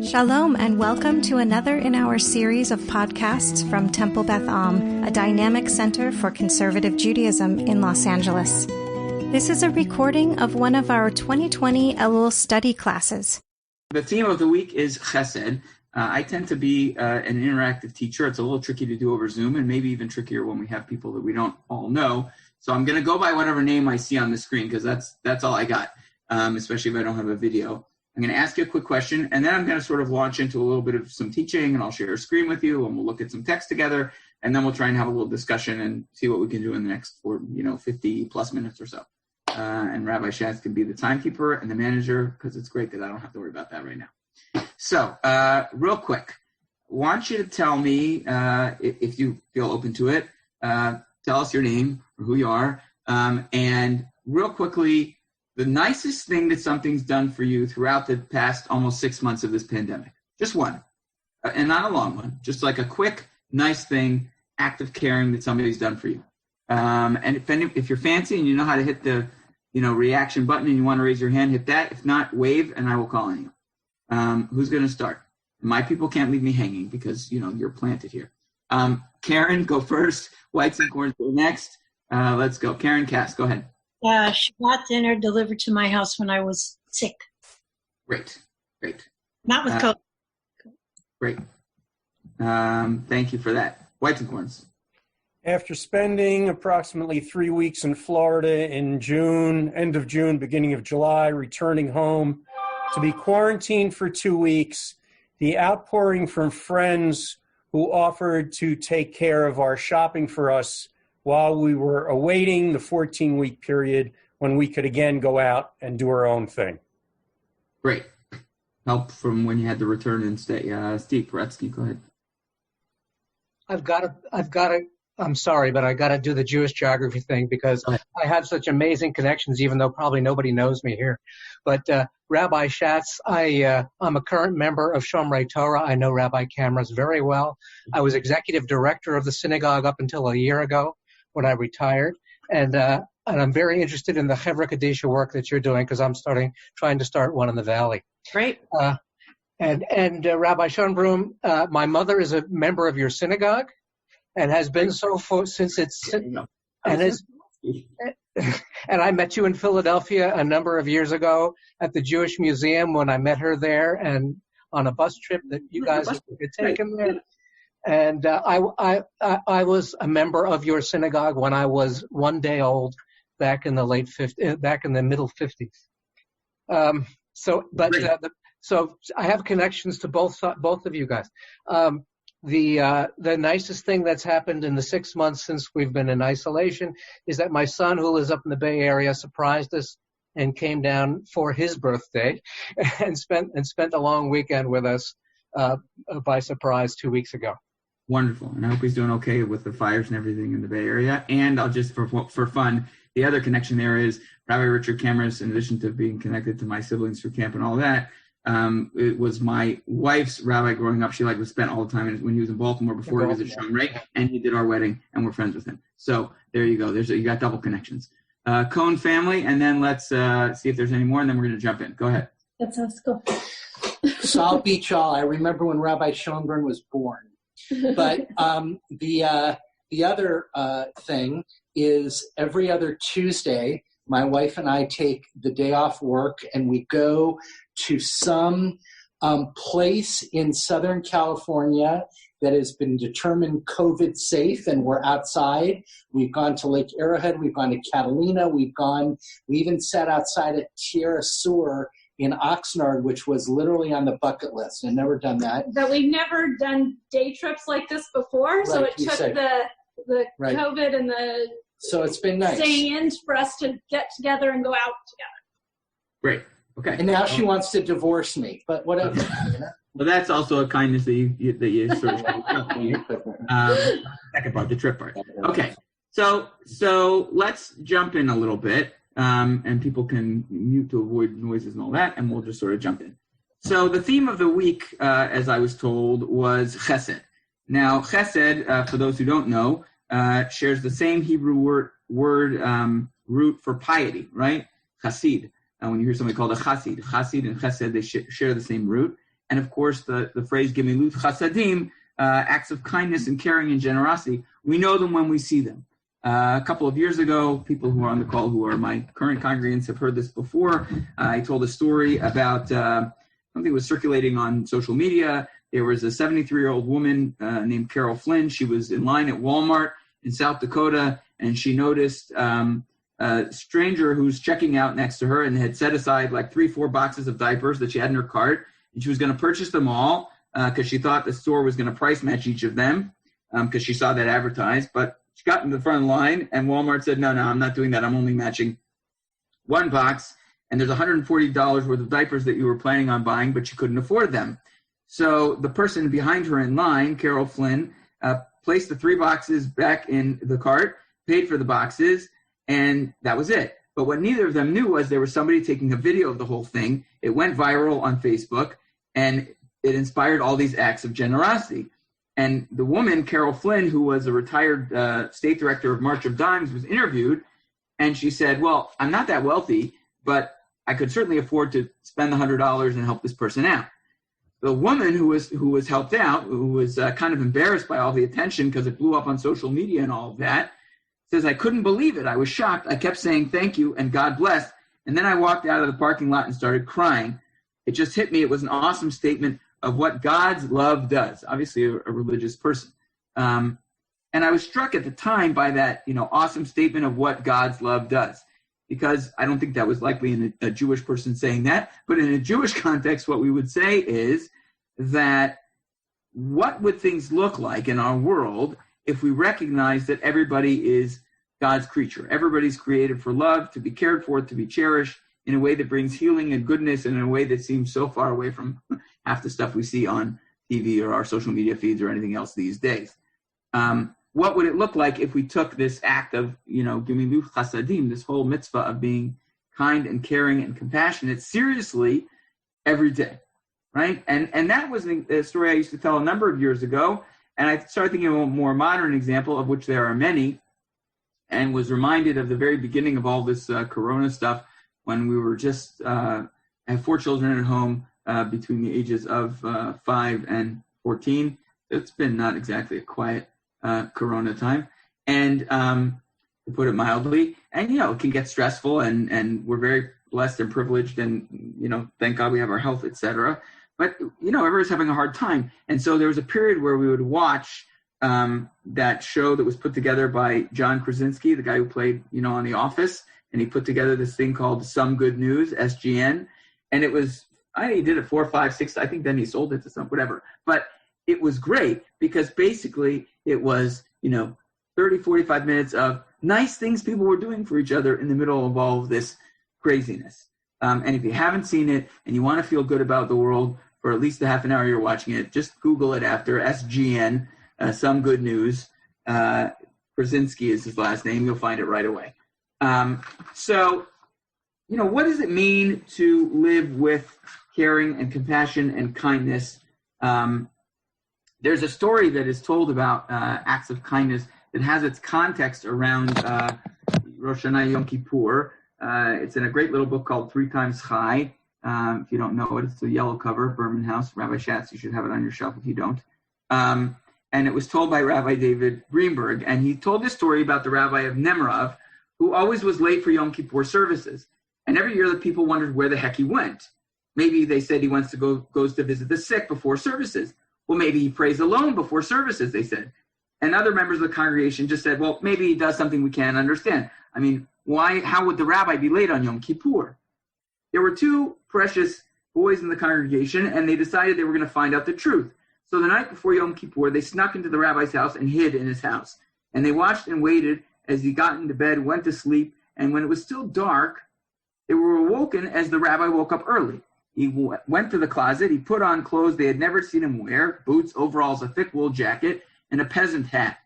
Shalom and welcome to another in our series of podcasts from Temple Beth Am, a dynamic center for conservative Judaism in Los Angeles. This is a recording of one of our 2020 Elul study classes. The theme of the week is Chesed. I tend to be an interactive teacher. It's a little tricky to do over Zoom and maybe even trickier when we have people that we don't all know. So I'm going to go by whatever name I see on the screen because that's all I got, especially if I don't have a video. I'm going to ask you a quick question, and then I'm going to sort of launch into a little bit of some teaching, and I'll share a screen with you, and we'll look at some text together, and then we'll try and have a little discussion and see what we can do in the next 50 plus minutes or so. And Rabbi Schatz can be the timekeeper and the manager because it's great that I don't have to worry about that right now. So, real quick, I want you to tell me, if you feel open to it, tell us your name or who you are, and real quickly, the nicest thing that something's done for you throughout the past almost 6 months of this pandemic. Just one, and not a long one. Just like a quick, nice thing, act of caring that somebody's done for you. And if you're fancy and you know how to hit the reaction button and you want to raise your hand, hit that. If not, wave and I will call on you. Who's going to start? My people can't leave me hanging because, you're planted here. Karen, go first. Whites and Corns go next. Let's go. Karen Cass, go ahead. Shabbat dinner delivered to my house when I was sick. Great. Not with COVID. Great. Thank you for that. Whites and Corns. After spending approximately 3 weeks in Florida in June, end of June, beginning of July, returning home to be quarantined for 2 weeks, the outpouring from friends who offered to take care of our shopping for us while we were awaiting the 14-week period when we could again go out and do our own thing. Great. Help from when you had to return and stay. Steve Paretsky, go ahead. I'm sorry, but I got to do the Jewish geography thing because I have such amazing connections, even though probably nobody knows me here. But Rabbi Schatz, I'm a current member of Shomrei Torah. I know Rabbi Kamras very well. I was executive director of the synagogue up until a year ago when I retired. And I'm very interested in the Chevra Kadisha work that you're doing because I'm trying to start one in the Valley. Great. And Rabbi Schonbrun, my mother is a member of your synagogue and has been so since it's and I met you in Philadelphia a number of years ago at the Jewish Museum when I met her there and on a bus trip that you guys had taken there. And I was a member of your synagogue when I was 1 day old back in the middle 50s. So I have connections to both of you guys. The nicest thing that's happened in the 6 months since we've been in isolation is that my son, who lives up in the Bay Area, surprised us and came down for his birthday and spent a long weekend with us by surprise 2 weeks ago. Wonderful. And I hope he's doing okay with the fires and everything in the Bay Area. And I'll just, for fun, the other connection there is Rabbi Richard Kamras, in addition to being connected to my siblings through camp and all that, it was my wife's rabbi growing up. She was spent all the time when he was in Baltimore before he visited Shomrei, and he did our wedding, and we're friends with him. So there you go. You got double connections. Cohen family, and then let's see if there's any more, and then we're going to jump in. Go ahead. That sounds cool. Sal Bichal, I remember when Rabbi Schonbrun was born. But the other thing is every other Tuesday, my wife and I take the day off work and we go to some place in Southern California that has been determined COVID safe, and we're outside. We've gone to Lake Arrowhead. We've gone to Catalina. We even sat outside at Tierra Sur in Oxnard, which was literally on the bucket list. I've never done that. But we've never done day trips like this before, right, so it took the right. COVID and the so it's been nice staying in for us to get together and go out together. Great. Okay. And now she wants to divorce me, but whatever. Well, that's also a kindness that you sort of second part, the trip part. Okay. So let's jump in a little bit. And people can mute to avoid noises and all that, and we'll just sort of jump in. So the theme of the week, as I was told, was Chesed. Now, Chesed, for those who don't know, shares the same Hebrew word root for piety, right? Chassid. When you hear somebody called a chassid and chesed, they share the same root. And of course, the phrase gemilut hasadim, acts of kindness and caring and generosity. We know them when we see them. A couple of years ago, people who are on the call who are my current congregants have heard this before. I told a story about something was circulating on social media. There was a 73-year-old woman named Carol Flynn. She was in line at Walmart in South Dakota, and she noticed a stranger who's checking out next to her and had set aside like 3-4 boxes of diapers that she had in her cart, and she was going to purchase them all because she thought the store was going to price match each of them because she saw that advertised. But she got in the front line, and Walmart said, no, I'm not doing that. I'm only matching one box, and there's $140 worth of diapers that you were planning on buying, but you couldn't afford them. So the person behind her in line, Carol Flynn, placed the 3 boxes back in the cart, paid for the boxes, and that was it. But what neither of them knew was there was somebody taking a video of the whole thing. It went viral on Facebook, and it inspired all these acts of generosity. And the woman, Carol Flynn, who was a retired state director of March of Dimes, was interviewed, and she said, well, I'm not that wealthy, but I could certainly afford to spend the $100 and help this person out. The woman who was helped out, who was kind of embarrassed by all the attention because it blew up on social media and all of that, says, I couldn't believe it. I was shocked. I kept saying thank you and God bless. And then I walked out of the parking lot and started crying. It just hit me. It was an awesome statement of what God's love does. Obviously a religious person. And I was struck at the time by that, awesome statement of what God's love does. Because I don't think that was likely in a Jewish person saying that. But in a Jewish context, what we would say is that what would things look like in our world if we recognize that everybody is God's creature? Everybody's created for love, to be cared for, to be cherished in a way that brings healing and goodness, and in a way that seems so far away from half the stuff we see on TV or our social media feeds or anything else these days. What would it look like if we took this act of, gemilut hasadim, this whole mitzvah of being kind and caring and compassionate seriously every day, right? And that was a story I used to tell a number of years ago, and I started thinking of a more modern example, of which there are many, and was reminded of the very beginning of all this corona stuff when we were just, I have 4 children at home between the ages of 5 and 14. It's been not exactly a quiet corona time, and to put it mildly, and it can get stressful, and we're very blessed and privileged, and thank God we have our health, etc. But everybody's having a hard time, and so there was a period where we would watch that show that was put together by John Krasinski, the guy who played on The Office, and he put together this thing called Some Good News, SGN, and it was, he did it 4, 5, 6, I think then he sold it to some whatever, but it was great because basically it was, 30, 45 minutes of nice things people were doing for each other in the middle of all of this craziness. And if you haven't seen it and you want to feel good about the world for at least a half an hour you're watching it, just Google it after SGN, Some Good News. Krasinski is his last name. You'll find it right away. So, what does it mean to live with caring and compassion and kindness? There's a story that is told about acts of kindness that has its context around Rosh Hashanah Yom Kippur. It's in a great little book called 3 Times Chai. If you don't know it, it's the yellow cover, Berman House, Rabbi Schatz. You should have it on your shelf if you don't. And it was told by Rabbi David Greenberg. And he told this story about the rabbi of Nemrov, who always was late for Yom Kippur services. And every year the people wondered where the heck he went. Maybe they said he goes to visit the sick before services. Well, maybe he prays alone before services, they said. And other members of the congregation just said, well, maybe he does something we can't understand. I mean, how would the rabbi be late on Yom Kippur? There were 2 precious boys in the congregation, and they decided they were going to find out the truth. So the night before Yom Kippur, they snuck into the rabbi's house and hid in his house. And they watched and waited as he got into bed, went to sleep, and when it was still dark, they were awoken as the rabbi woke up early. He went to the closet, he put on clothes they had never seen him wear, boots, overalls, a thick wool jacket, and a peasant hat.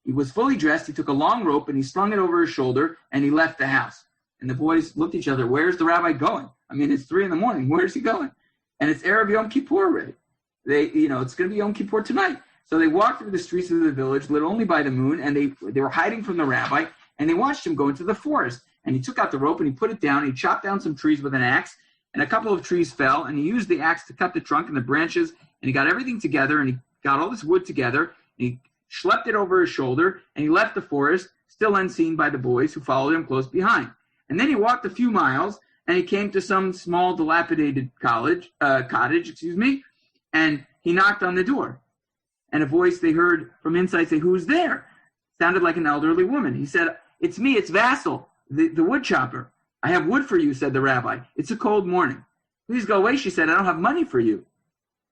He was fully dressed, he took a long rope, and he slung it over his shoulder, and he left the house. And the boys looked at each other, where's the rabbi going? I mean, it's 3 a.m, where's he going? And it's Erev Yom Kippur already. It's going to be Yom Kippur tonight. So they walked through the streets of the village, lit only by the moon, and they were hiding from the rabbi, and they watched him go into the forest. And he took out the rope, and he put it down, and he chopped down some trees with an axe, and a couple of trees fell, and he used the axe to cut the trunk and the branches, and he got everything together, and he got all this wood together, and he schlepped it over his shoulder, and he left the forest, still unseen by the boys who followed him close behind. And then he walked a few miles, and he came to some small dilapidated cottage, and he knocked on the door. And a voice they heard from inside say, "Who's there?" Sounded like an elderly woman. He said, "It's me, it's Vassal, the wood chopper. I have wood for you," said the rabbi. "It's a cold morning." "Please go away," she said. "I don't have money for you."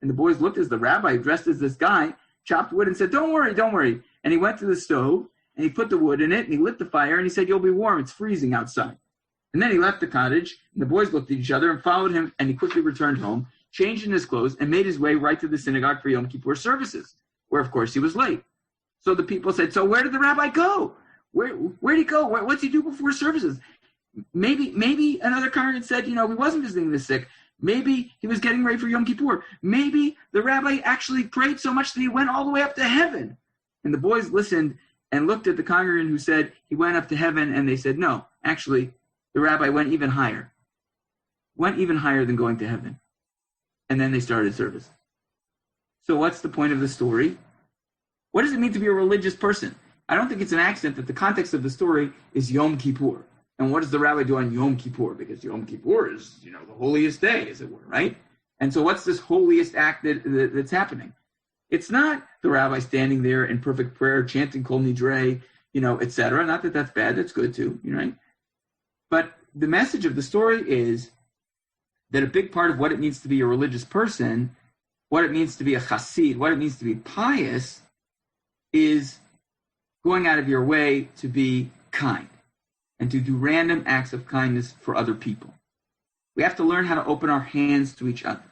And the boys looked as the rabbi, dressed as this guy, chopped wood and said, "Don't worry, don't worry." And he went to the stove, and he put the wood in it, and he lit the fire, and he said, "You'll be warm, it's freezing outside." And then he left the cottage, and the boys looked at each other and followed him, and he quickly returned home, changed in his clothes, and made his way right to the synagogue for Yom Kippur services, where, of course, he was late. So the people said, "So where did the rabbi go? Where'd he go? What's he do before services?" Maybe another congregant said, he wasn't visiting the sick. Maybe he was getting ready for Yom Kippur. Maybe the rabbi actually prayed so much that he went all the way up to heaven. And the boys listened and looked at the congregant who said he went up to heaven, and they said, "No, actually, the rabbi went even higher than going to heaven." And then they started service. So what's the point of the story? What does it mean to be a religious person? I don't think it's an accident that the context of the story is Yom Kippur. And what does the rabbi do on Yom Kippur? Because Yom Kippur is, the holiest day, as it were, right? And so what's this holiest act that's happening? It's not the rabbi standing there in perfect prayer, chanting Kol Nidre, etc. Not that that's bad, that's good too, right? But the message of the story is that a big part of what it means to be a religious person, what it means to be a chassid, what it means to be pious, is going out of your way to be kind and to do random acts of kindness for other people. We have to learn how to open our hands to each other.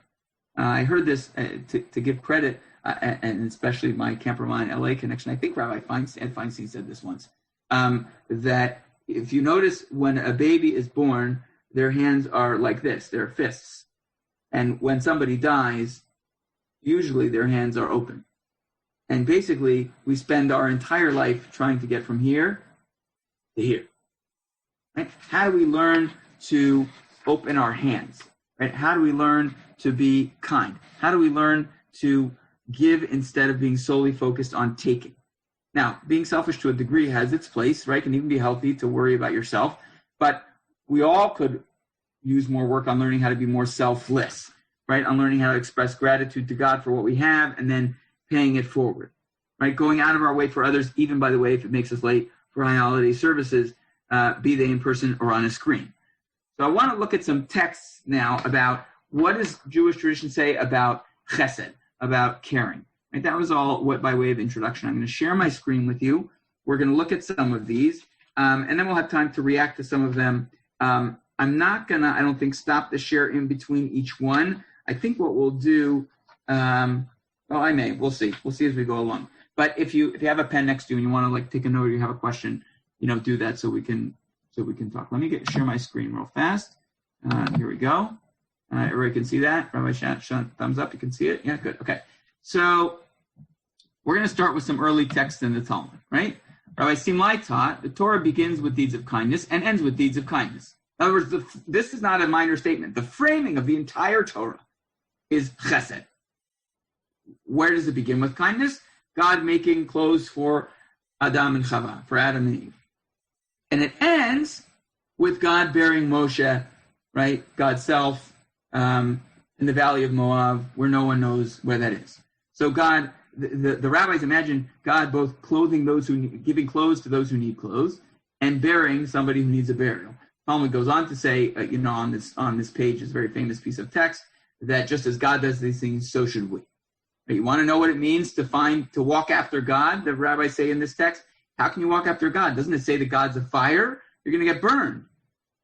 I heard this to give credit, and especially my Camp Ramon LA connection. I think Rabbi Feinstein said this once, that if you notice when a baby is born, their hands are like this, they're fists. And when somebody dies, usually their hands are open. And basically, we spend our entire life trying to get from here to here. Right? How do we learn to open our hands? Right? How do we learn to be kind? How do we learn to give instead of being solely focused on taking? Now, being selfish to a degree has its place, right? Can even be healthy to worry about yourself. But we all could use more work on learning how to be more selfless, right? On learning how to express gratitude to God for what we have and then paying it forward, right? Going out of our way for others, even, by the way, if it makes us late for high holiday services, be they in person or on a screen. So I want to look at some texts now about what does Jewish tradition say about chesed, about caring. Right? That was all by way of introduction. I'm going to share my screen with you. We're going to look at some of these, and then we'll have time to react to some of them. I'm not going to, I don't think, stop the share in between each one. I think what we'll do, I may. We'll see. We'll see as we go along. But if you have a pen next to you and you want to take a note or you have a question, do that so we can talk. Let me share my screen real fast. Here we go. Everybody can see that. Rabbi Shan, thumbs up. You can see it. Yeah, good. Okay. So we're going to start with some early texts in the Talmud, right? Rabbi Simlai taught the Torah begins with deeds of kindness and ends with deeds of kindness. In other words, this is not a minor statement. The framing of the entire Torah is chesed. Where does it begin with kindness? God making clothes for Adam and Chava, for Adam and Eve. And it ends with God burying Moshe, right? God's self, in the valley of Moab, where no one knows where that is. So God, the rabbis imagine God both giving clothes to those who need clothes, and burying somebody who needs a burial. Talmud goes on to say, on this page, this very famous piece of text, that just as God does these things, so should we. You want to know what it means to walk after God? The rabbis say in this text, how can you walk after God? Doesn't it say that God's a fire? You're going to get burned.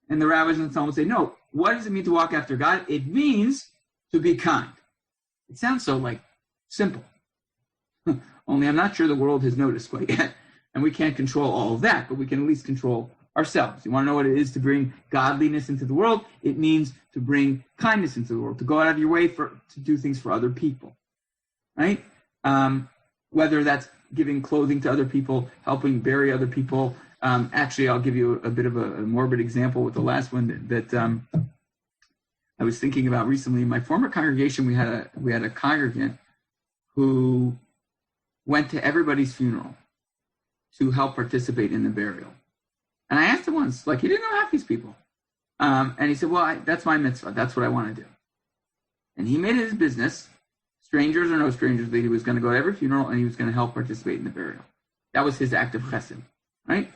And the rabbis in the Talmud say, no. What does it mean to walk after God? It means to be kind. It sounds so simple. Only I'm not sure the world has noticed quite yet. And we can't control all of that, but we can at least control ourselves. You want to know what it is to bring godliness into the world? It means to bring kindness into the world, to go out of your way to do things for other people. Right? Whether that's giving clothing to other people, helping bury other people. Actually, I'll give you a bit of a morbid example with the last one that I was thinking about recently in my former congregation, we had a congregant who went to everybody's funeral to help participate in the burial. And I asked him once, like, he didn't know half these people. And he said, well, that's my mitzvah. That's what I want to do. And he made it his business, strangers or no strangers, that he was going to go to every funeral and he was going to help participate in the burial. That was his act of chesed, right?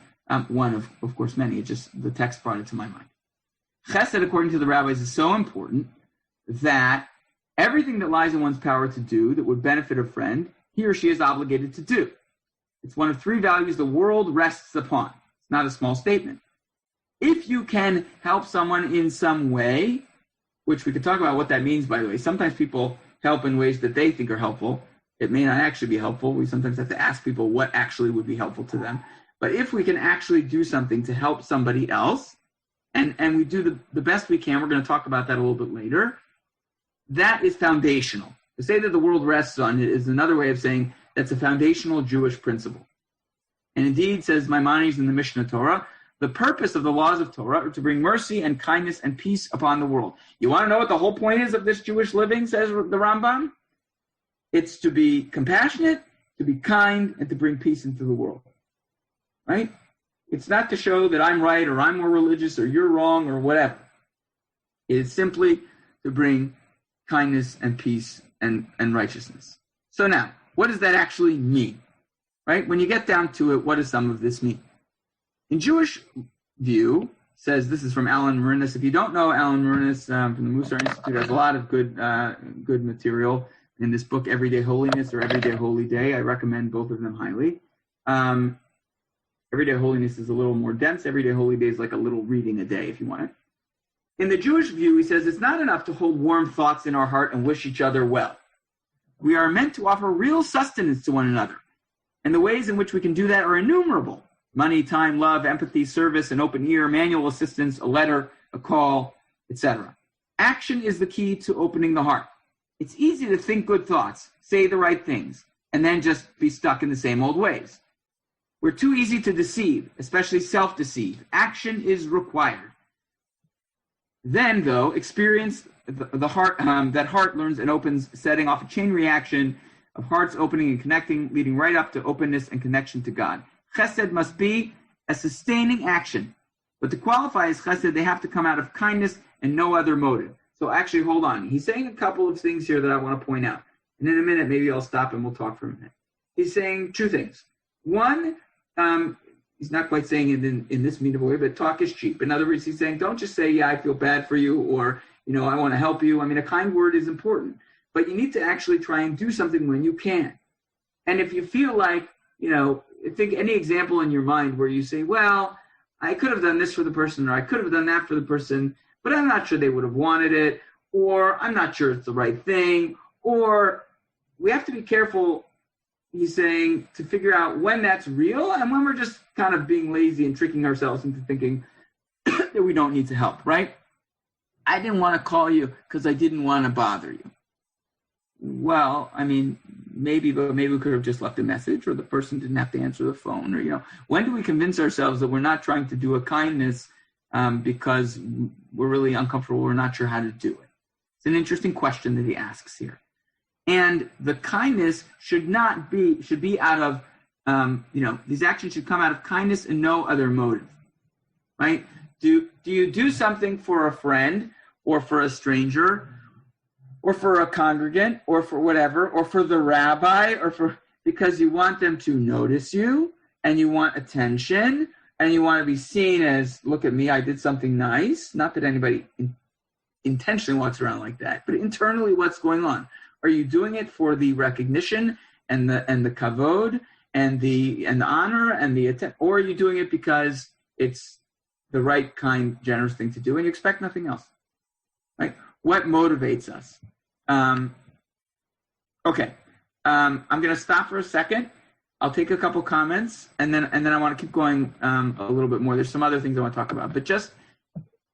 One of course, many. It just, the text brought it to my mind. Chesed, according to the rabbis, is so important that everything that lies in one's power to do that would benefit a friend, he or she is obligated to do. It's one of three values the world rests upon. It's not a small statement. If you can help someone in some way, which we could talk about what that means, by the way. Sometimes people help in ways that they think are helpful. It may not actually be helpful. We sometimes have to ask people what actually would be helpful to them. But if we can actually do something to help somebody else, and we do the best we can, we're going to talk about that a little bit later, that is foundational. To say that the world rests on it is another way of saying that's a foundational Jewish principle. And indeed, says Maimonides in the Mishnah Torah, the purpose of the laws of Torah are to bring mercy and kindness and peace upon the world. You want to know what the whole point is of this Jewish living, says the Rambam? It's to be compassionate, to be kind, and to bring peace into the world. Right? It's not to show that I'm right or I'm more religious or you're wrong or whatever. It is simply to bring kindness and peace and righteousness. So now, what does that actually mean? Right? When you get down to it, what does some of this mean? In Jewish view, says, this is from Alan Marinis. If you don't know Alan Marinis from the Musar Institute, has a lot of good material in this book, Everyday Holiness or Everyday Holy Day. I recommend both of them highly. Everyday Holiness is a little more dense. Everyday Holy Day is like a little reading a day, if you want it. In the Jewish view, he says, it's not enough to hold warm thoughts in our heart and wish each other well. We are meant to offer real sustenance to one another. And the ways in which we can do that are innumerable. Money, time, love, empathy, service, an open ear, manual assistance, a letter, a call, etc. Action is the key to opening the heart. It's easy to think good thoughts, say the right things, and then just be stuck in the same old ways. We're too easy to deceive, especially self-deceive. Action is required. Then, though, experience the heart, that heart learns and opens, setting off a chain reaction of hearts opening and connecting, leading right up to openness and connection to God. Chesed must be a sustaining action. But to qualify as chesed, they have to come out of kindness and no other motive. So actually, hold on. He's saying a couple of things here that I want to point out. And in a minute, maybe I'll stop and we'll talk for a minute. He's saying two things. One, he's not quite saying it in this meaningful way, but talk is cheap. In other words, he's saying, don't just say, yeah, I feel bad for you, or, I want to help you. I mean, a kind word is important. But you need to actually try and do something when you can. And if you feel like, think any example in your mind where you say, well, I could have done this for the person, or I could have done that for the person, but I'm not sure they would have wanted it, or I'm not sure it's the right thing, or we have to be careful, he's saying, to figure out when that's real and when we're just kind of being lazy and tricking ourselves into thinking that we don't need to help, right? I didn't want to call you because I didn't want to bother you. Well, I mean, maybe we could have just left a message, or the person didn't have to answer the phone, or, when do we convince ourselves that we're not trying to do a kindness because we're really uncomfortable, we're not sure how to do it? It's an interesting question that he asks here. And the kindness should be out of, these actions should come out of kindness and no other motive, right? Do you do something for a friend or for a stranger or for a congregant or for whatever, or for the rabbi, or because you want them to notice you and you want attention and you want to be seen as, look at me, I did something nice? Not that anybody intentionally walks around like that, but internally, what's going on? Are you doing it for the recognition and the kavod and the honor and the attention, or are you doing it because it's the right, kind, generous thing to do and you expect nothing else? Right? What motivates us? Okay. I'm going to stop for a second. I'll take a couple comments and then I want to keep going a little bit more. There's some other things I want to talk about, but just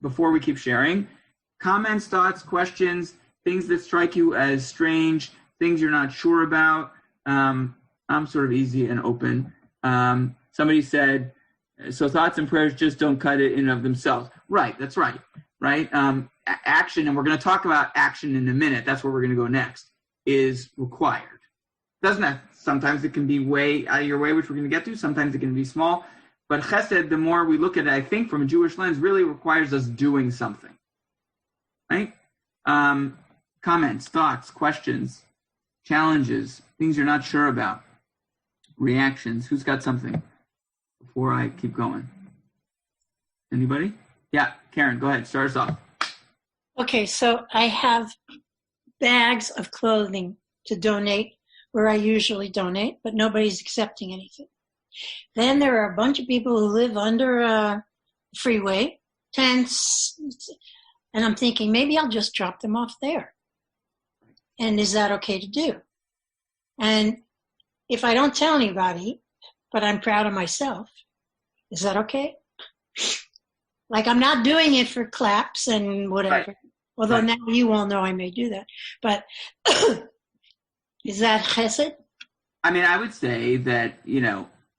before we keep sharing, comments, thoughts, questions, things that strike you as strange, things you're not sure about. I'm sort of easy and open. Somebody said, so thoughts and prayers just don't cut it in and of themselves. Right, that's right, right? action, and we're going to talk about action in a minute, that's where we're going to go next, is required. Doesn't that, sometimes it can be way out of your way, which we're going to get to, sometimes it can be small, but chesed, the more we look at it, I think from a Jewish lens, really requires us doing something, right? Comments, thoughts, questions, challenges, things you're not sure about, reactions. Who's got something before I keep going? Anybody? Yeah, Karen, go ahead. Start us off. Okay, so I have bags of clothing to donate where I usually donate, but nobody's accepting anything. Then there are a bunch of people who live under a freeway, tents, and I'm thinking maybe I'll just drop them off there. And is that okay to do? And if I don't tell anybody, but I'm proud of myself, is that okay? Like, I'm not doing it for claps and whatever. Right. Although now you all know I may do that. But is that chesed? I mean, I would say that,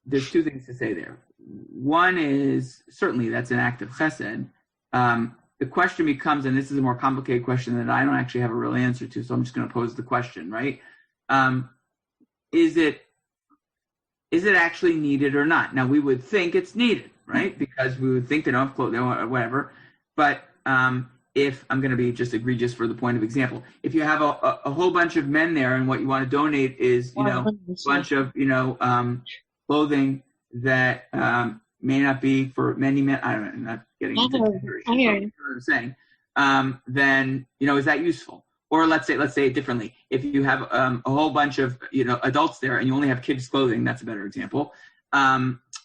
there's two things to say there. One is, certainly that's an act of chesed. The question becomes, and this is a more complicated question that I don't actually have a real answer to, so I'm just going to pose the question, right? Is it actually needed or not? Now, we would think it's needed, right? Because we would think they don't have clothes or whatever. But if I'm going to be just egregious for the point of example, if you have a whole bunch of men there and what you want to donate is, a bunch of, clothing that may not be for many men, I don't know, I'm not getting into what I'm saying, then, is that useful? Or let's say it differently. If you have a whole bunch of, adults there and you only have kids' clothing, that's a better example,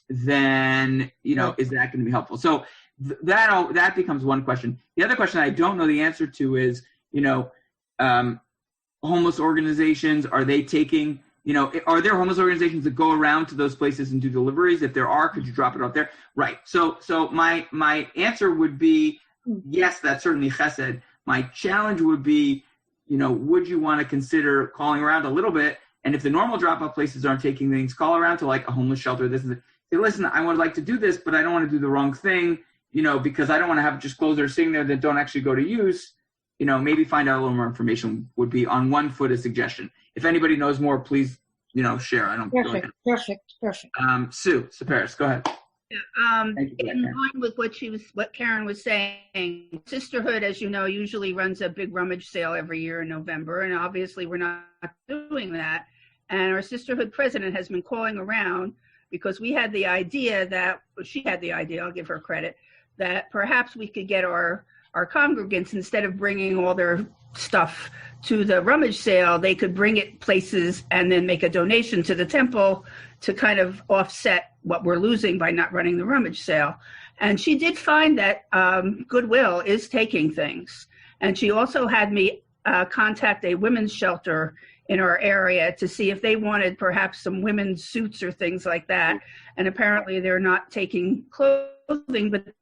then, is that going to be helpful? So that becomes one question. The other question I don't know the answer to is, homeless organizations, are they taking, are there homeless organizations that go around to those places and do deliveries? If there are, could you drop it off there? Right. So my answer would be, yes, that's certainly chesed. My challenge would be, would you want to consider calling around a little bit? And if the normal drop-off places aren't taking things, call around to like a homeless shelter, this and that. Say, listen, I would like to do this, but I don't want to do the wrong thing, because I don't want to have just clothes that are sitting there that don't actually go to use. Maybe find out a little more information would be on one foot a suggestion. If anybody knows more, please, share. I don't. Perfect. Sue Paris, go ahead. Yeah, in line with what Karen was saying, Sisterhood, as you know, usually runs a big rummage sale every year in November, and obviously we're not doing that. And our Sisterhood president has been calling around because she had the idea, I'll give her credit, that perhaps we could get our congregants, instead of bringing all their stuff to the rummage sale, they could bring it places and then make a donation to the temple to kind of offset what we're losing by not running the rummage sale. And she did find that Goodwill is taking things. And she also had me contact a women's shelter in our area to see if they wanted perhaps some women's suits or things like that. And apparently they're not taking clothing, but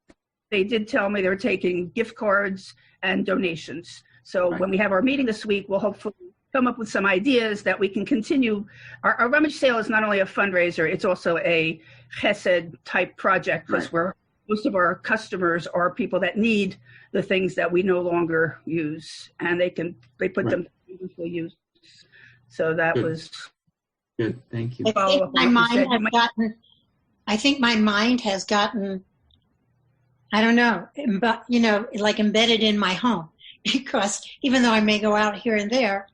they did tell me they're taking gift cards and donations. So when we have our meeting this week, we'll hopefully come up with some ideas that we can continue. Our rummage sale is not only a fundraiser, it's also a chesed type project, because most of our customers are people that need the things that we no longer use, and they put them to useful use. So that was good. Thank you. I think my mind has gotten, I don't know, like embedded in my home, because even though I may go out here and there,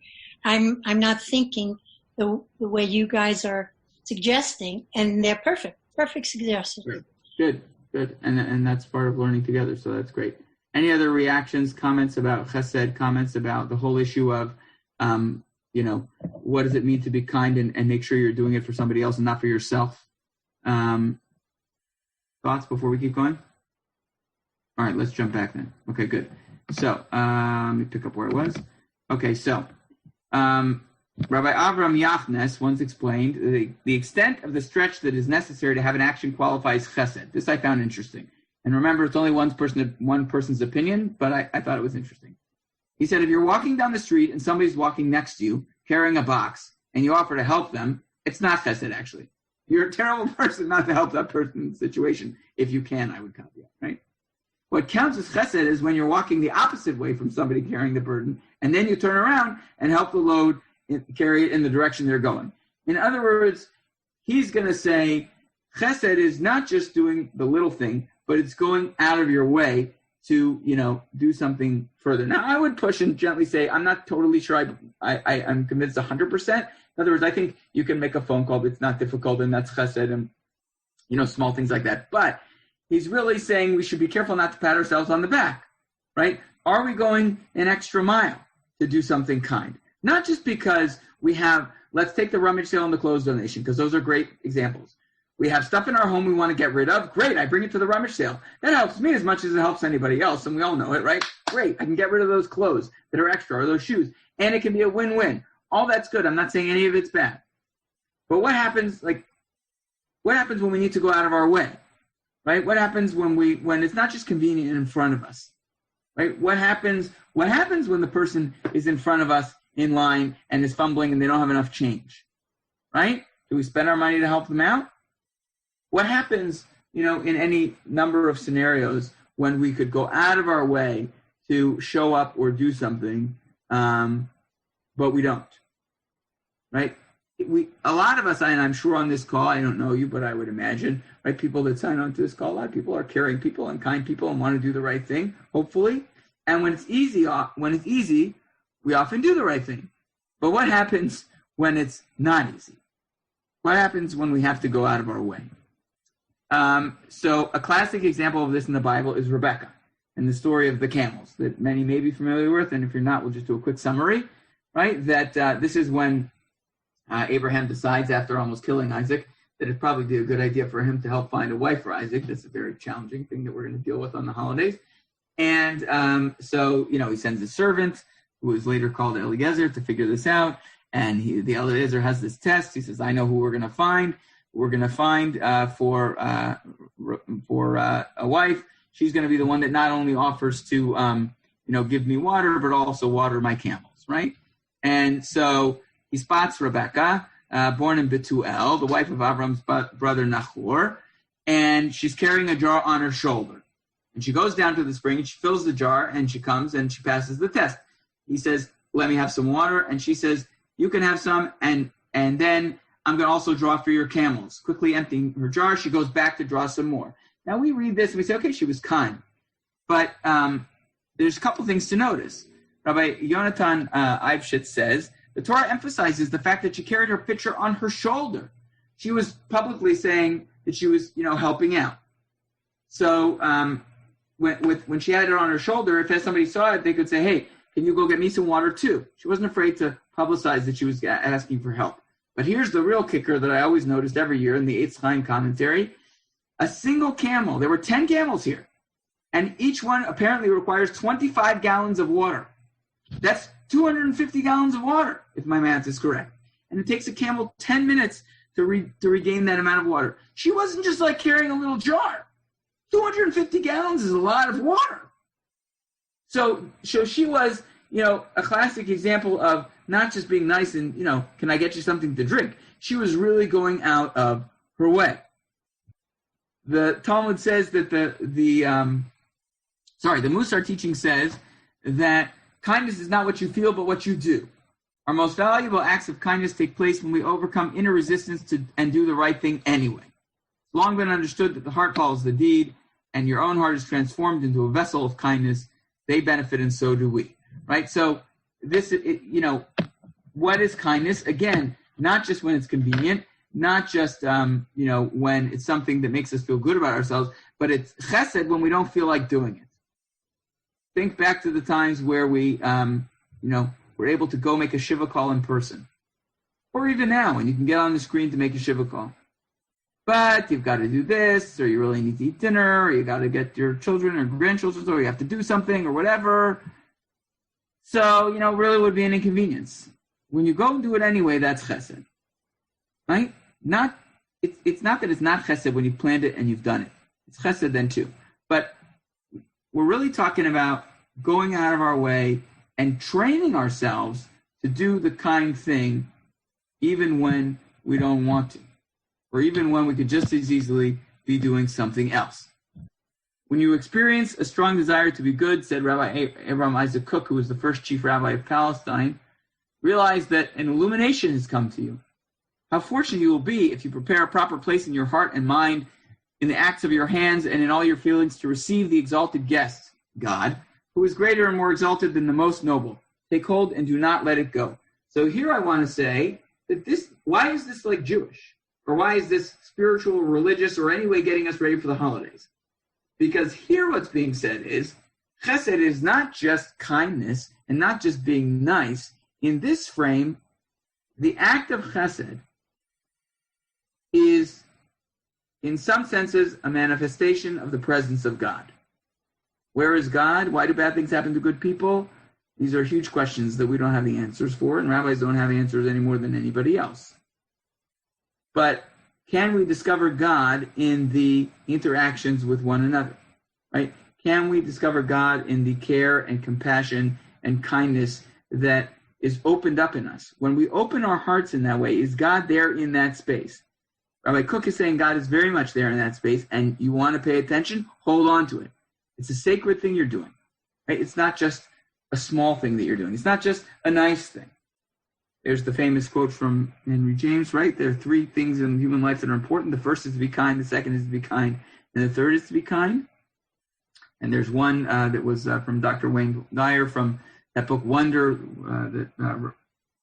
I'm not thinking the way you guys are suggesting, and they're perfect suggestions. Good. And that's part of learning together, so that's great. Any other reactions, comments about chesed, comments about the whole issue of, what does it mean to be kind and make sure you're doing it for somebody else and not for yourself? Thoughts before we keep going? All right, let's jump back then. Okay, good. So let me pick up where it was. Okay, so Rabbi Avram Yachnes once explained the extent of the stretch that is necessary to have an action qualifies chesed. This I found interesting. And remember, it's only one person's opinion, but I thought it was interesting. He said, if you're walking down the street and somebody's walking next to you carrying a box and you offer to help them, it's not chesed, actually. You're a terrible person not to help that person's situation. If you can, I would caveat, right? What counts as chesed is when you're walking the opposite way from somebody carrying the burden, and then you turn around and help the load carry it in the direction they're going. In other words, he's going to say chesed is not just doing the little thing, but it's going out of your way to, do something further. Now, I would push and gently say, I'm not totally sure I'm convinced 100%. In other words, I think you can make a phone call, but it's not difficult, and that's chesed, and, small things like that. But he's really saying we should be careful not to pat ourselves on the back, right? Are we going an extra mile to do something kind? Not just because let's take the rummage sale and the clothes donation, because those are great examples. We have stuff in our home we want to get rid of. Great, I bring it to the rummage sale. That helps me as much as it helps anybody else, and we all know it, right? Great, I can get rid of those clothes that are extra or those shoes, and it can be a win-win. All that's good. I'm not saying any of it's bad. But what happens when we need to go out of our way, right? What happens when it's not just convenient in front of us, right? What happens when the person is in front of us in line and is fumbling and they don't have enough change, right? Do we spend our money to help them out? What happens, in any number of scenarios when we could go out of our way to show up or do something, but we don't, right? A lot of us, and I'm sure on this call, I don't know you, but I would imagine, right, people that sign on to this call, a lot of people are caring people and kind people and want to do the right thing, hopefully. And when it's easy, we often do the right thing. But what happens when it's not easy? What happens when we have to go out of our way? So a classic example of this in the Bible is Rebecca and the story of the camels that many may be familiar with. And if you're not, we'll just do a quick summary, right? That this is when Abraham decides, after almost killing Isaac, that it'd probably be a good idea for him to help find a wife for Isaac. That's a very challenging thing that we're going to deal with on the holidays. And so, he sends his servant, who is later called Eliezer, to figure this out. And the Eliezer has this test. He says, I know who we're going to find. We're going to find for a wife. She's going to be the one that not only offers to, give me water, but also water my camels, right? And so he spots Rebecca, born in Bethuel, the wife of Avram's brother Nahor, and she's carrying a jar on her shoulder. And she goes down to the spring, and she fills the jar, and she comes, and she passes the test. He says, let me have some water. And she says, you can have some, and then I'm going to also draw for your camels. Quickly emptying her jar, she goes back to draw some more. Now we read this, and we say, okay, she was kind. But there's a couple things to notice. Rabbi Yonatan Eibschitz says, the Torah emphasizes the fact that she carried her pitcher on her shoulder. She was publicly saying that she was, helping out. So when she had it on her shoulder, if somebody saw it, they could say, hey, can you go get me some water too? She wasn't afraid to publicize that she was asking for help. But here's the real kicker that I always noticed every year in the Eitz Chaim commentary. A single camel, there were 10 camels here, and each one apparently requires 25 gallons of water. That's 250 gallons of water, if my math is correct. And it takes a camel 10 minutes to regain that amount of water. She wasn't just like carrying a little jar. 250 gallons is a lot of water. So she was, a classic example of not just being nice and, can I get you something to drink? She was really going out of her way. The Talmud says that the Musar teaching says that kindness is not what you feel, but what you do. Our most valuable acts of kindness take place when we overcome inner resistance and do the right thing anyway. It's long been understood that the heart follows the deed, and your own heart is transformed into a vessel of kindness. They benefit, and so do we. Right? So what is kindness? Again, not just when it's convenient, not just, when it's something that makes us feel good about ourselves, but it's chesed when we don't feel like doing it. Think back to the times where we, were able to go make a shiva call in person. Or even now, when you can get on the screen to make a shiva call. But you've got to do this, or you really need to eat dinner, or you got to get your children or grandchildren, or you have to do something, or whatever. So, really would be an inconvenience. When you go and do it anyway, that's chesed. Right? It's not that it's not chesed when you planned it and you've done it. It's chesed then too. But we're really talking about going out of our way and training ourselves to do the kind thing even when we don't want to. Or even when we could just as easily be doing something else. When you experience a strong desire to be good, said Rabbi Abraham Isaac Kook, who was the first chief rabbi of Palestine, realize that an illumination has come to you. How fortunate you will be if you prepare a proper place in your heart and mind, in the acts of your hands and in all your feelings, to receive the exalted guest, God, who is greater and more exalted than the most noble. Take hold and do not let it go. So here I want to say that why is this like Jewish? Or why is this spiritual, religious, or any way getting us ready for the holidays? Because here what's being said is, Chesed is not just kindness and not just being nice. In this frame, the act of Chesed is, in some senses, a manifestation of the presence of God. Where is God? Why do bad things happen to good people? These are huge questions that we don't have the answers for, and rabbis don't have answers any more than anybody else. But can we discover God in the interactions with one another, right? Can we discover God in the care and compassion and kindness that is opened up in us? When we open our hearts in that way, is God there in that space? Rabbi Kook is saying God is very much there in that space, and you want to pay attention, hold on to it. It's a sacred thing you're doing, right? It's not just a small thing that you're doing. It's not just a nice thing. There's the famous quote from Henry James, right? There are three things in human life that are important. The first is to be kind, the second is to be kind, and the third is to be kind. And there's one that was from Dr. Wayne Dyer from that book Wonder that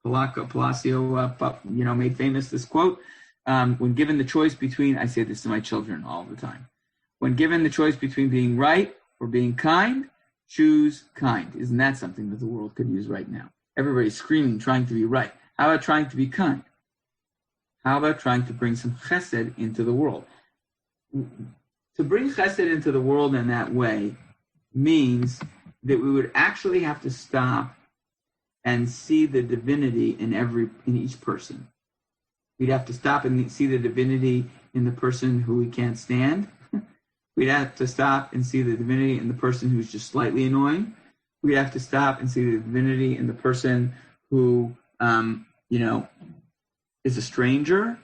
Palacio made famous, this quote. When given the choice between, I say this to my children all the time, when given the choice between being right or being kind, choose kind. Isn't that something that the world could use right now? Everybody's screaming, trying to be right. How about trying to be kind? How about trying to bring some chesed into the world? To bring chesed into the world in that way means that we would actually have to stop and see the divinity in each person. We'd have to stop and see the divinity in the person who we can't stand. We'd have to stop and see the divinity in the person who's just slightly annoying. We'd have to stop and see the divinity in the person who, is a stranger.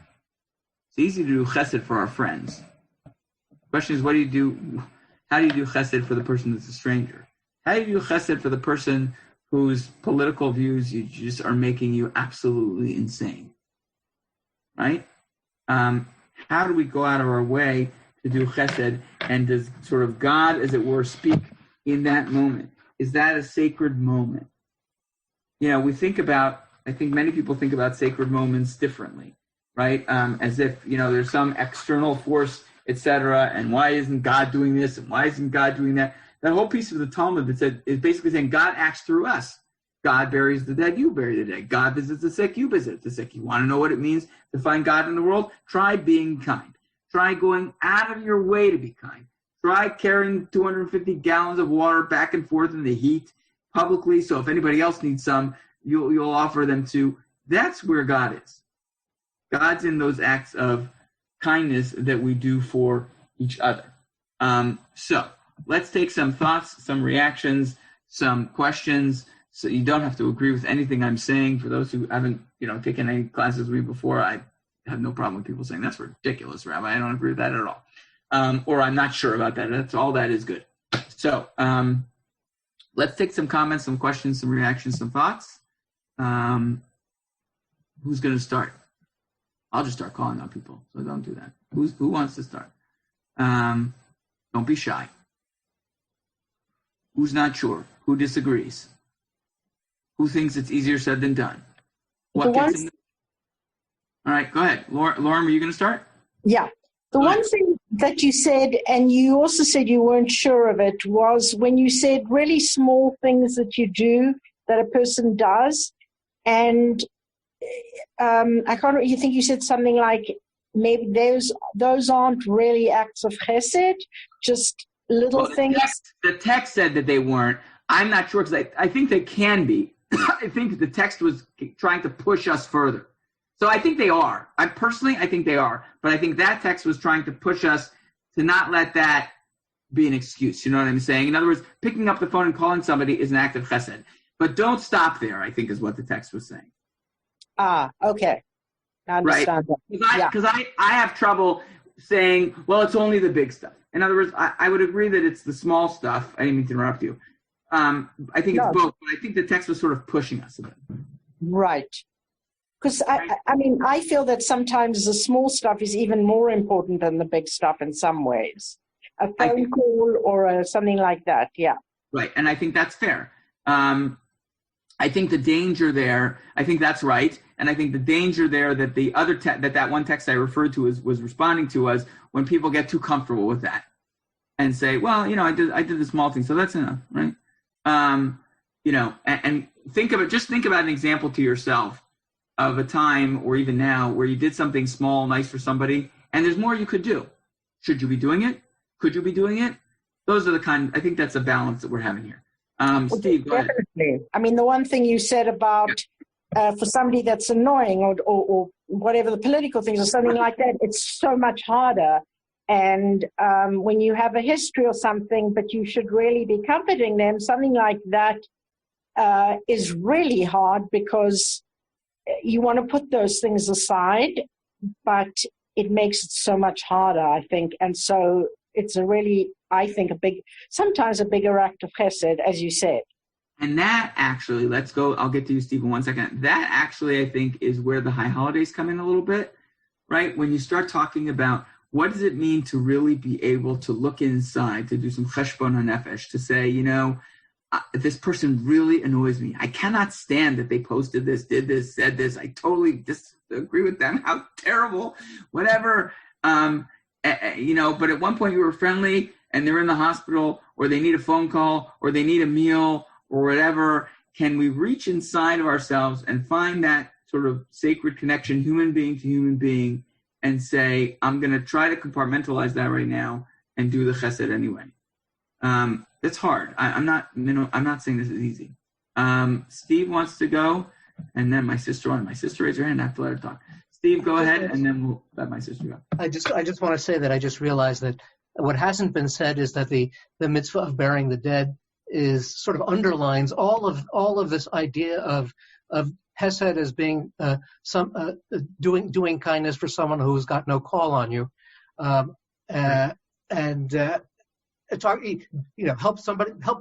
It's easy to do chesed for our friends. The question is, how do you do chesed for the person that's a stranger? How do you do chesed for the person whose political views you just are making you absolutely insane? Right? How do we go out of our way to do chesed, and does sort of God, as it were, speak in that moment? Is that a sacred moment? We think about, I think many people think about sacred moments differently, right? As if, there's some external force, etc., and why isn't God doing this, and why isn't God doing that? That whole piece of the Talmud that is basically saying God acts through us. God buries the dead, you bury the dead. God visits the sick, you visit the sick. You want to know what it means to find God in the world? Try being kind. Try going out of your way to be kind. Try carrying 250 gallons of water back and forth in the heat publicly, so if anybody else needs some, you'll offer them too. That's where God is. God's in those acts of kindness that we do for each other. So let's take some thoughts, some reactions, some questions. So you don't have to agree with anything I'm saying. For those who haven't, taken any classes with me before, I have no problem with people saying that's ridiculous, Rabbi. I don't agree with that at all. Or I'm not sure about that. That's all that is good. So let's take some comments, some questions, some reactions, some thoughts. Who's going to start? I'll just start calling on people, so don't do that. Who wants to start? Don't be shy. Who's not sure? Who disagrees? Who thinks it's easier said than done? All right, go ahead. Lauren, were you going to start? Yeah. The one thing that you said, and you also said you weren't sure of it, was when you said really small things that you do, that a person does. And I can't remember, you think you said something like maybe those aren't really acts of chesed, just little things. The text said that they weren't. I'm not sure, because I think they can be. I think the text was trying to push us further. So I think they are. I think they are. But I think that text was trying to push us to not let that be an excuse. You know what I'm saying? In other words, picking up the phone and calling somebody is an act of chesed. But don't stop there, I think, is what the text was saying. Okay. I understand that. Because I have trouble saying, well, it's only the big stuff. In other words, I would agree that it's the small stuff. I didn't mean to interrupt you. I think it's both, but I think the text was sort of pushing us a bit. Right. Because, I feel that sometimes the small stuff is even more important than the big stuff in some ways. A phone call or something like that, yeah. Right, and I think that's fair. I think the danger there, I think that's right, and I think the danger there that the other that one text I referred to was responding to was when people get too comfortable with that and say, well, I did the small thing, so that's enough, right? And think about an example to yourself of a time or even now where you did something small, nice for somebody, and there's more you could do. Should you be doing it? Could you be doing it? Those are I think that's a balance that we're having here. Steve, go ahead. Definitely. The one thing you said about for somebody that's annoying or whatever the political things or something like that, it's so much harder. And when you have a history or something, but you should really be comforting them, something like that is really hard because you want to put those things aside, but it makes it so much harder, I think. And so it's sometimes a bigger act of chesed, as you said. And that actually, I'll get to you, Steve, in 1 second. That actually, I think, is where the high holidays come in a little bit, right? When you start talking about what does it mean to really be able to look inside, to do some cheshbon hanefesh, to say, this person really annoys me. I cannot stand that they posted this, did this, said this. I totally disagree with them. How terrible, whatever. But at one point you were friendly and they're in the hospital or they need a phone call or they need a meal or whatever. Can we reach inside of ourselves and find that sort of sacred connection, human being to human being, and say, I'm going to try to compartmentalize that right now and do the chesed anyway. It's hard. I'm not saying this is easy. Steve wants to go, and then my sister raised her hand. I have to let her talk. Steve, go ahead, and then we'll let my sister go. I just want to say that I just realized that what hasn't been said is that the mitzvah of burying the dead is sort of underlines all of this idea of Chesed as being doing kindness for someone who's got no call on you, help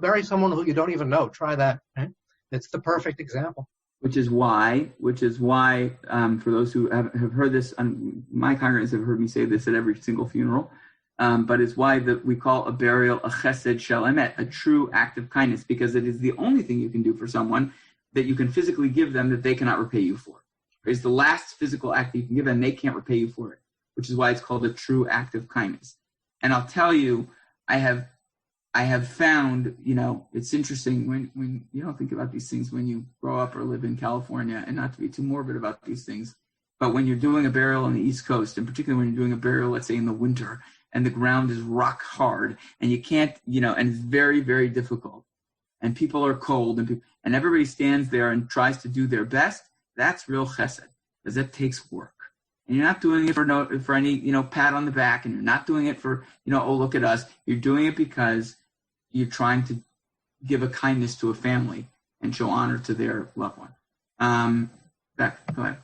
bury someone who you don't even know. Try that. Right? It's the perfect example. Which is why, for those who have heard this, my congregants have heard me say this at every single funeral, but it's why that we call a burial a chesed shel emet, a true act of kindness, because it is the only thing you can do for someone that you can physically give them that they cannot repay you for. It's the last physical act that you can give them, they can't repay you for it, which is why it's called a true act of kindness. And I'll tell you, I have found, it's interesting when you don't think about these things when you grow up or live in California, and not to be too morbid about these things, but when you're doing a burial on the East Coast, and particularly when you're doing a burial, let's say in the winter, and the ground is rock hard, and you can't, and it's very, very difficult, and people are cold, and everybody stands there and tries to do their best, that's real chesed, because it takes work. And you're not doing it for any, pat on the back, and you're not doing it for, oh, look at us. You're doing it because you're trying to give a kindness to a family and show honor to their loved one. Beck, go ahead.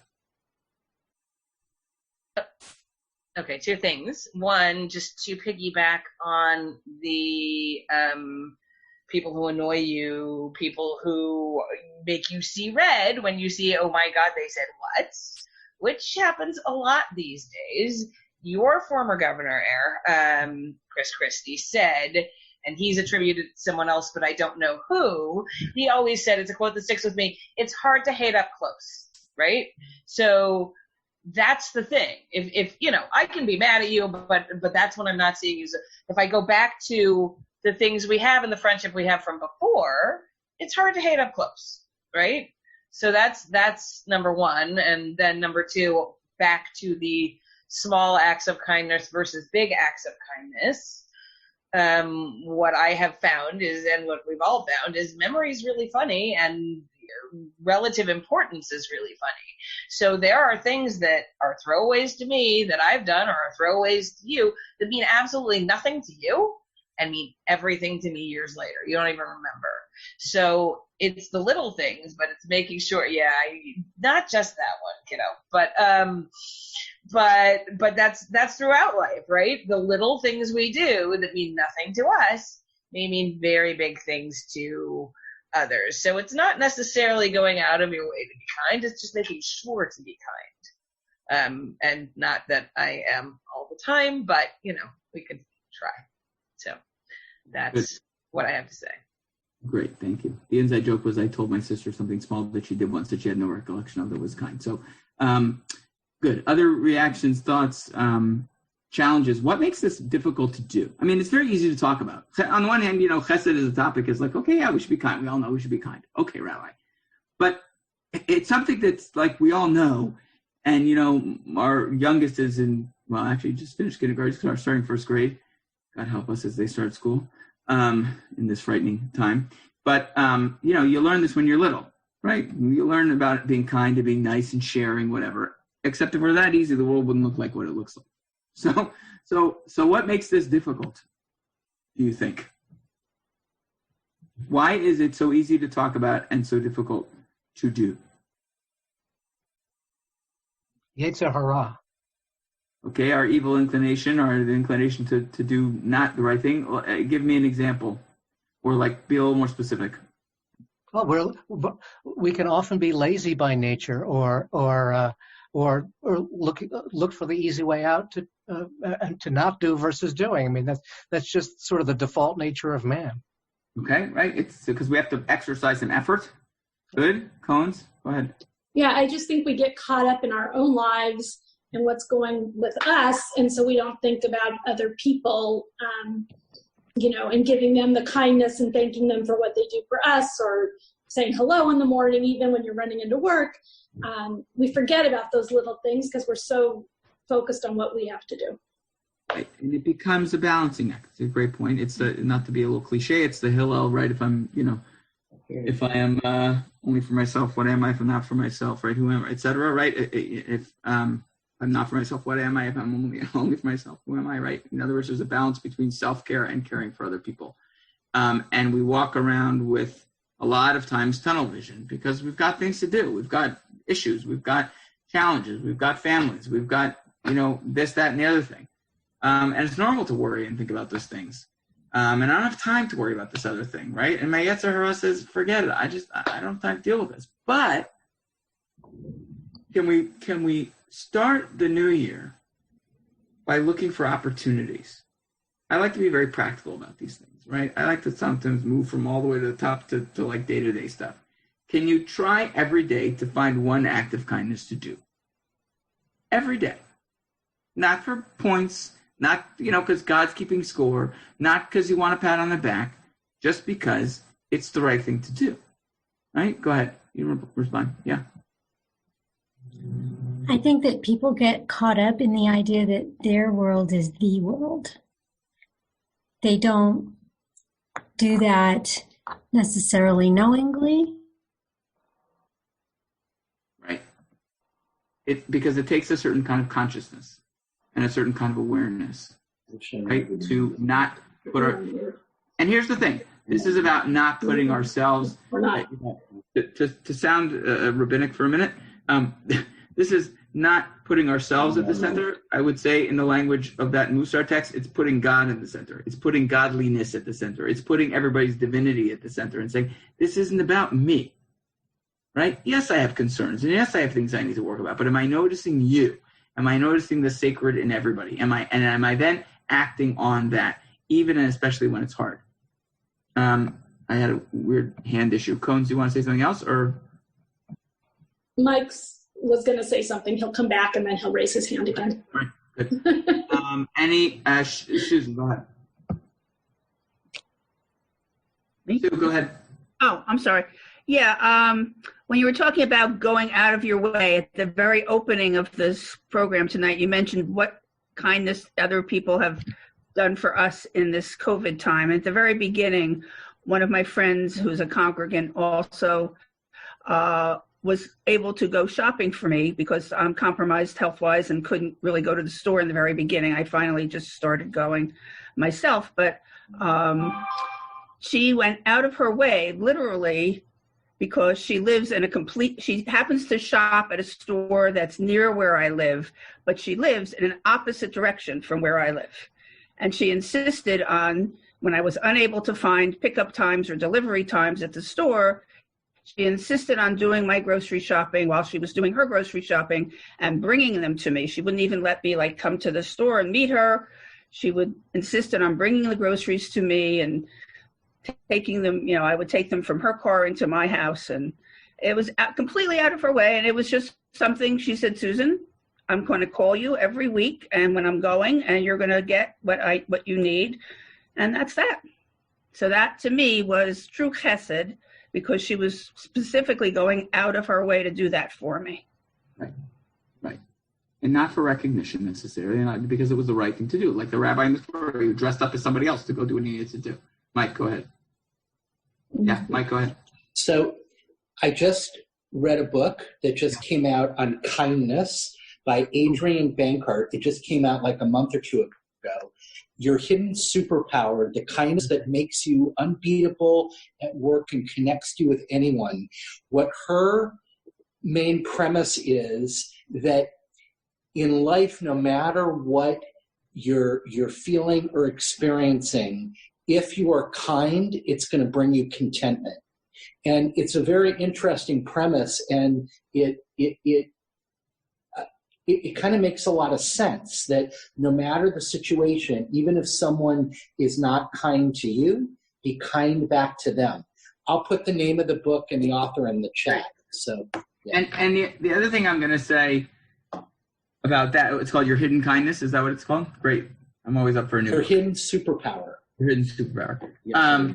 Okay, two things. One, just to piggyback on the people who annoy you, people who make you see red when you see, oh my God, they said what? Which happens a lot these days. Your former governor, Chris Christie, said, and he's attributed to someone else, but I don't know who, he always said, it's a quote that sticks with me, it's hard to hate up close, right? So that's the thing. If I can be mad at you, but that's when I'm not seeing you. So if I go back to the things we have and the friendship we have from before, it's hard to hate up close, right? So that's number one. And then number two, back to the small acts of kindness versus big acts of kindness. What I have found is, and what we've all found, is memory is really funny and relative importance is really funny. So there are things that are throwaways to me that I've done or are throwaways to you that mean absolutely nothing to you and mean everything to me years later. You don't even remember. So it's the little things, but it's making sure, not just that one, but But that's throughout life, right? The little things we do that mean nothing to us may mean very big things to others. So it's not necessarily going out of your way to be kind. It's just making sure to be kind. And not that I am all the time, but we could try. So that's what I have to say. Great, thank you. The inside joke was I told my sister something small that she did once that she had no recollection of that was kind. So good. Other reactions, thoughts, challenges. What makes this difficult to do? I mean, it's very easy to talk about. On the one hand, Chesed as a topic is like, okay, yeah, we should be kind. We all know we should be kind. Okay, Rabbi. But it's something that's like we all know. And, our youngest is actually just finished kindergarten, starting first grade. God help us as they start school in this frightening time. But, you learn this when you're little, right? You learn about being kind and being nice and sharing, whatever. Except if we're that easy, the world wouldn't look like what it looks like. So what makes this difficult, do you think? Why is it so easy to talk about and so difficult to do? Yetzer hara. Okay, our evil inclination, or the inclination to do not the right thing. Give me an example, or be a little more specific. Well, we can often be lazy by nature, or look for the easy way out and to not do versus doing. I mean, that's just sort of the default nature of man. Okay, right. It's because we have to exercise some effort. Good, Cones, go ahead. Yeah, I just think we get caught up in our own lives and what's going with us, and so we don't think about other people, and giving them the kindness and thanking them for what they do for us, or saying hello in the morning, even when you're running into work. We forget about those little things because we're so focused on what we have to do. Right. And it becomes a balancing act. It's a great point. It's not to be a little cliche, it's the Hillel, right? If I'm, if I am only for myself, what am I? If I'm not for myself, right? Who am I? Et cetera, right? If I'm not for myself, what am I? If I'm only for myself, who am I, right? In other words, there's a balance between self-care and caring for other people. And we walk around with a lot of times tunnel vision because we've got things to do. We've got issues. We've got challenges. We've got families. We've got, this, that, and the other thing. And it's normal to worry and think about those things. And I don't have time to worry about this other thing, right? And my Yetzer Hara says, forget it. I don't have time to deal with this. But can we start the new year by looking for opportunities? I like to be very practical about these things, right? I like to sometimes move from all the way to the top to day-to-day stuff. Can you try every day to find one act of kindness to do? Every day. Not for points, not, because God's keeping score, not because you want a pat on the back, just because it's the right thing to do. Right? Go ahead. You respond. Yeah. I think that people get caught up in the idea that their world is the world. They don't do that necessarily knowingly. Right. Because it takes a certain kind of consciousness and a certain kind of awareness, right? To not put and here's the thing. This is about not putting ourselves, to sound rabbinic for a minute, this is not putting ourselves at the center. I would say in the language of that Musar text, it's putting God in the center. It's putting godliness at the center. It's putting everybody's divinity at the center and saying, this isn't about me, right? Yes, I have concerns, and yes, I have things I need to work about, but am I noticing you? Am I noticing the sacred in everybody? Am I then acting on that, even and especially when it's hard? I had a weird hand issue. Cones, do you want to say something else, or? Mike's was going to say something. He'll come back and then he'll raise his hand again. All right, good. Susan, go ahead. Me? Sue, go ahead. Oh, I'm sorry. Yeah, when you were talking about going out of your way at the very opening of this program tonight, you mentioned what kindness other people have done for us in this COVID time. At the very beginning, one of my friends who's a congregant also was able to go shopping for me because I'm compromised health-wise and couldn't really go to the store in the very beginning. I finally just started going myself, but she went out of her way, literally, because she happens to shop at a store that's near where I live, but she lives in an opposite direction from where I live. And she insisted on, when I was unable to find pickup times or delivery times at the store, she insisted on doing my grocery shopping while she was doing her grocery shopping and bringing them to me. She wouldn't even let me come to the store and meet her. She would insist on bringing the groceries to me and taking them, I would take them from her car into my house, and it was completely out of her way. And it was just something she said, Susan, I'm going to call you every week, and when I'm going, and you're going to get what you need. And that's that. So that to me was true chesed, because she was specifically going out of her way to do that for me. Right. And not for recognition necessarily, not because it was the right thing to do. Like the rabbi in the story who dressed up as somebody else to go do what he needed to do. Mike, go ahead. Yeah, Mike, go ahead. So I just read a book that just came out on kindness by Adrian Bankart. It just came out like a month or two ago. Your hidden superpower, the kindness that makes you unbeatable at work and connects you with anyone. What her main premise is that in life, no matter what you're feeling or experiencing, if you are kind, it's going to bring you contentment. And it's a very interesting premise, and it kind of makes a lot of sense that no matter the situation, even if someone is not kind to you, be kind back to them. I'll put the name of the book and the author in the chat. So, yeah. And the other thing I'm going to say about that, it's called Your Hidden Kindness. Is that what it's called? Great. I'm always up for a new Your book. hidden superpower. Your hidden superpower. Yes.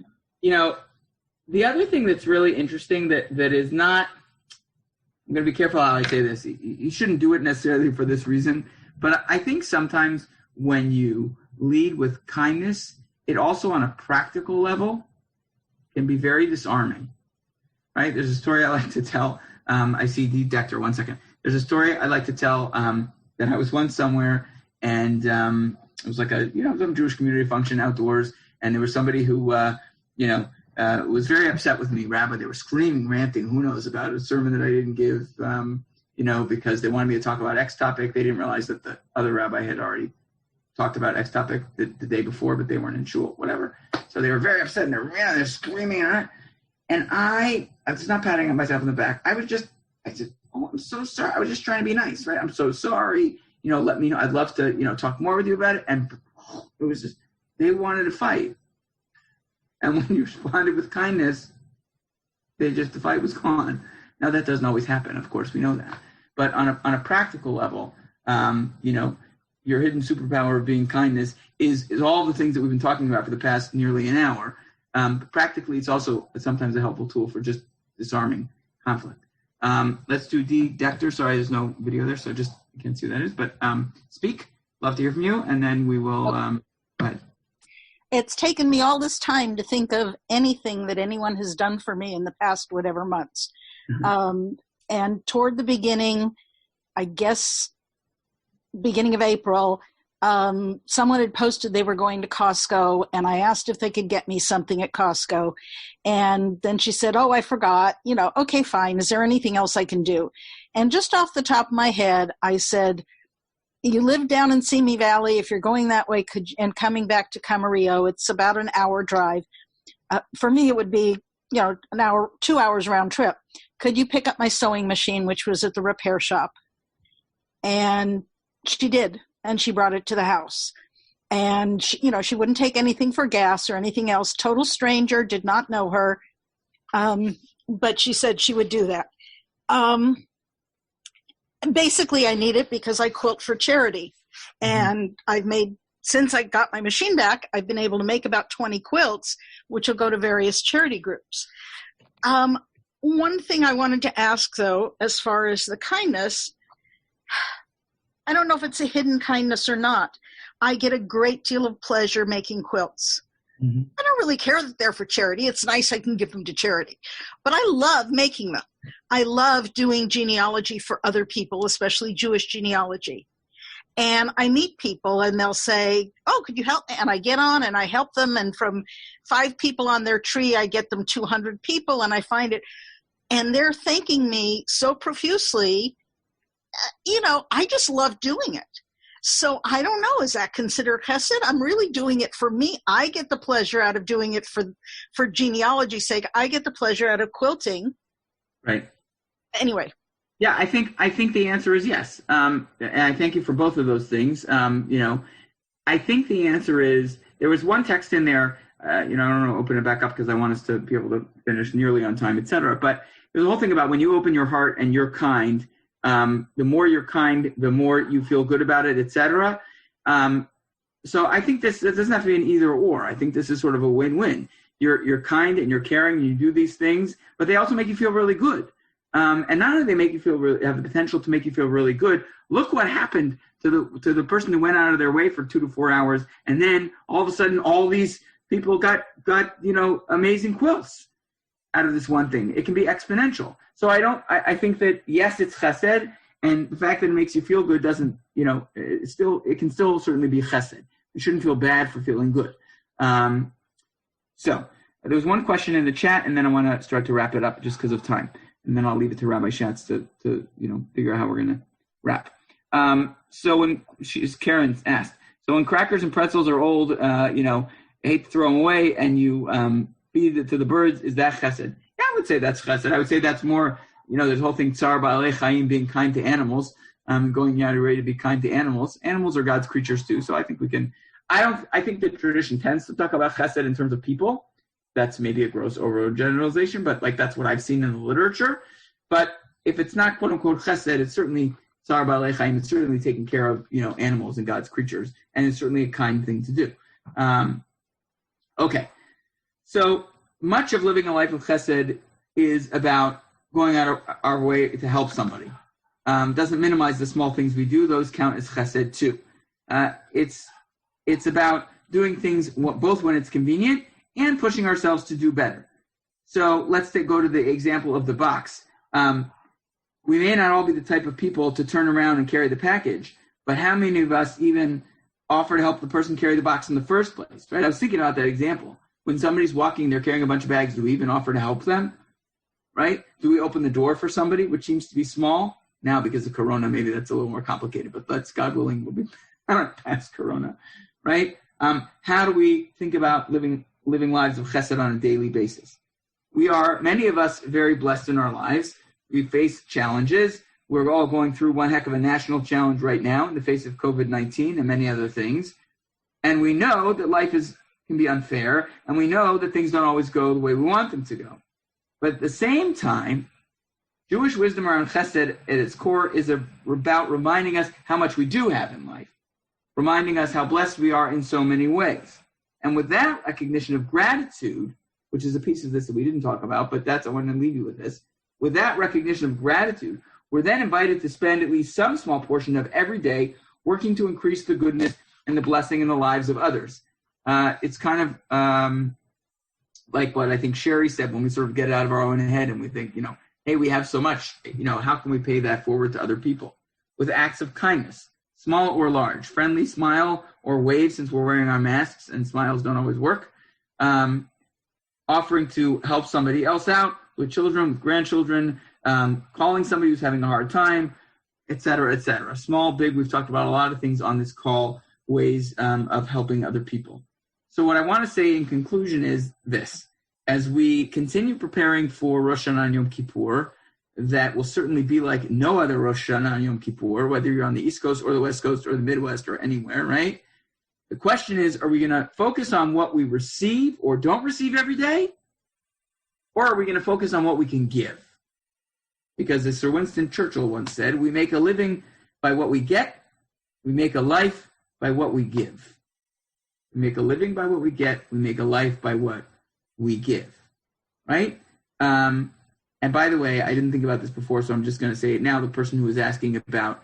The other thing that's really interesting that is not, I'm going to be careful how I say this. You shouldn't do it necessarily for this reason, but I think sometimes when you lead with kindness, it also on a practical level can be very disarming, right? There's a story I like to tell. I see D. Dector, 1 second. There's a story I like to tell that I was once somewhere, and it was like some Jewish community function outdoors, and there was somebody who, was very upset with me, Rabbi. They were screaming, ranting, who knows, about a sermon that I didn't give, because they wanted me to talk about X topic. They didn't realize that the other rabbi had already talked about X topic the day before, but they weren't in shul, whatever. So they were very upset, and they're screaming. And I was not patting myself on the back. I said, oh, I'm so sorry. I was just trying to be nice, right? I'm so sorry. Let me know. I'd love to, talk more with you about it. And it was just, they wanted to fight. And when you responded with kindness, the fight was gone. Now that doesn't always happen, of course, we know that. But on a practical level, your hidden superpower of being kindness is all the things that we've been talking about for the past nearly an hour. But practically, it's also sometimes a helpful tool for just disarming conflict. Let's do D. Dector. Sorry, there's no video there, so just you can't see who that is. But speak. Love to hear from you, and then we will go ahead. It's taken me all this time to think of anything that anyone has done for me in the past whatever months. Mm-hmm. And toward the beginning, I guess, beginning of April, someone had posted they were going to Costco, and I asked if they could get me something at Costco. And then she said, oh, I forgot. Okay, fine. Is there anything else I can do? And just off the top of my head, I said, you live down in Simi Valley. If you're going that way and coming back to Camarillo, it's about an hour drive. For me, it would be, an hour, 2 hours round trip. Could you pick up my sewing machine, which was at the repair shop? And she did. And she brought it to the house. And, she wouldn't take anything for gas or anything else. Total stranger, did not know her. But she said she would do that. Basically, I need it because I quilt for charity. And since I got my machine back, I've been able to make about 20 quilts, which will go to various charity groups. One thing I wanted to ask, though, as far as the kindness, I don't know if it's a hidden kindness or not. I get a great deal of pleasure making quilts. Mm-hmm. I don't really care that they're for charity. It's nice I can give them to charity. But I love making them. I love doing genealogy for other people, especially Jewish genealogy. And I meet people and they'll say, oh, could you help me? And I get on and I help them. And from 5 people on their tree, I get them 200 people. And I find it and they're thanking me so profusely, I just love doing it. So I don't know, is that considered chesed? I'm really doing it for me. I get the pleasure out of doing it for genealogy's sake. I get the pleasure out of quilting. Right. Anyway. Yeah, I think the answer is yes. And I thank you for both of those things. I think the answer is, there was one text in there, I don't want to open it back up because I want us to be able to finish nearly on time, etc. But there's a whole thing about when you open your heart and you're kind, the more you're kind, the more you feel good about it, etc. So I think this doesn't have to be an either or. I think this is sort of a win-win. You're kind and you're caring and you do these things, but they also make you feel really good. And not only they make you feel have the potential to make you feel really good. Look what happened to the person who went out of their way for 2 to 4 hours, and then all of a sudden all these people got amazing quilts out of this one thing. It can be exponential. So I think that yes, it's chesed, and the fact that it makes you feel good doesn't, it can still certainly be chesed. You shouldn't feel bad for feeling good. So there was one question in the chat, and then I want to start to wrap it up just because of time. And then I'll leave it to Rabbi Schatz to figure out how we're going to wrap. So when Karen asked, so when crackers and pretzels are old, I hate to throw them away, and you feed it to the birds, is that chesed? Yeah, I would say that's chesed. I would say that's more, there's a whole thing, tsar ba'alei chayim, being kind to animals, going out of your way to be kind to animals. Animals are God's creatures too, so I think we can. I think the tradition tends to talk about chesed in terms of people. That's maybe a gross overgeneralization, but that's what I've seen in the literature. But if it's not quote unquote chesed, it's certainly tsar ba'alei chayim. It's certainly taking care of animals and God's creatures, and it's certainly a kind thing to do. Okay, so much of living a life of chesed is about going out of our way to help somebody. Doesn't minimize the small things we do; those count as chesed too. It's about doing things both when it's convenient and pushing ourselves to do better. So let's go to the example of the box. We may not all be the type of people to turn around and carry the package, but how many of us even offer to help the person carry the box in the first place, right? I was thinking about that example. When somebody's walking, they're carrying a bunch of bags, do we even offer to help them, right? Do we open the door for somebody, which seems to be small? Now, because of Corona, maybe that's a little more complicated, but let's, God willing, we'll be past Corona, right? How do we think about living lives of chesed on a daily basis? Many of us, very blessed in our lives. We face challenges. We're all going through one heck of a national challenge right now in the face of COVID-19 and many other things. And we know that life can be unfair, and we know that things don't always go the way we want them to go. But at the same time, Jewish wisdom around chesed at its core is about reminding us how much we do have in life, reminding us how blessed we are in so many ways. And with that recognition of gratitude, which is a piece of this that we didn't talk about, but I want to leave you with this. With that recognition of gratitude, we're then invited to spend at least some small portion of every day working to increase the goodness and the blessing in the lives of others. It's kind of like what I think Sherry said when we sort of get out of our own head and we think, hey, we have so much, how can we pay that forward to other people? With acts of kindness, small or large, friendly smile or wave since we're wearing our masks and smiles don't always work. Offering to help somebody else out with children, with grandchildren, calling somebody who's having a hard time, et cetera, et cetera. Small, big, we've talked about a lot of things on this call, ways of helping other people. So what I want to say in conclusion is this. As we continue preparing for Rosh Hashanah and Yom Kippur, that will certainly be like no other Rosh Hashanah and Yom Kippur, whether you're on the East Coast or the West Coast or the Midwest or anywhere, right? The question is, are we going to focus on what we receive or don't receive every day? Or are we going to focus on what we can give? Because as Sir Winston Churchill once said, we make a living by what we get. We make a life by what we give. We make a living by what we get. We make a life by what we give. Right? And by the way, I didn't think about this before, so I'm just going to say it now. The person who was asking about,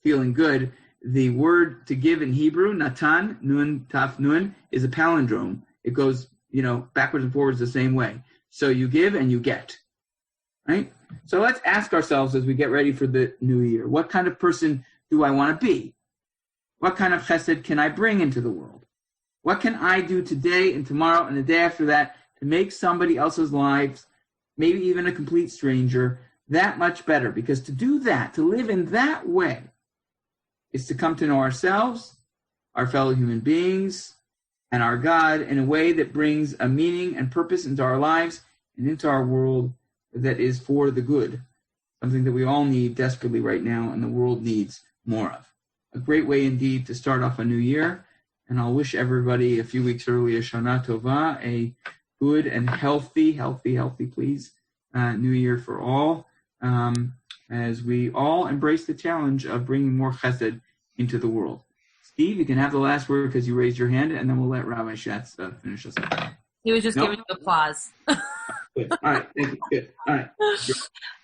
feeling good, the word to give in Hebrew, natan, nun, taf, nun, is a palindrome. It goes, backwards and forwards the same way. So you give and you get, right? So let's ask ourselves as we get ready for the new year, what kind of person do I want to be? What kind of chesed can I bring into the world? What can I do today and tomorrow and the day after that to make somebody else's lives maybe even a complete stranger, that much better. Because to do that, to live in that way, is to come to know ourselves, our fellow human beings, and our God in a way that brings a meaning and purpose into our lives and into our world that is for the good, something that we all need desperately right now and the world needs more of. A great way indeed to start off a new year, and I'll wish everybody a few weeks earlier, Shana Tova, a good and healthy, please, new year for all, as we all embrace the challenge of bringing more chesed into the world. Steve, you can have the last word because you raised your hand, and then we'll let Rabbi Schatz finish us up. He was just giving you applause. Good. All right, thank you. Good. All right.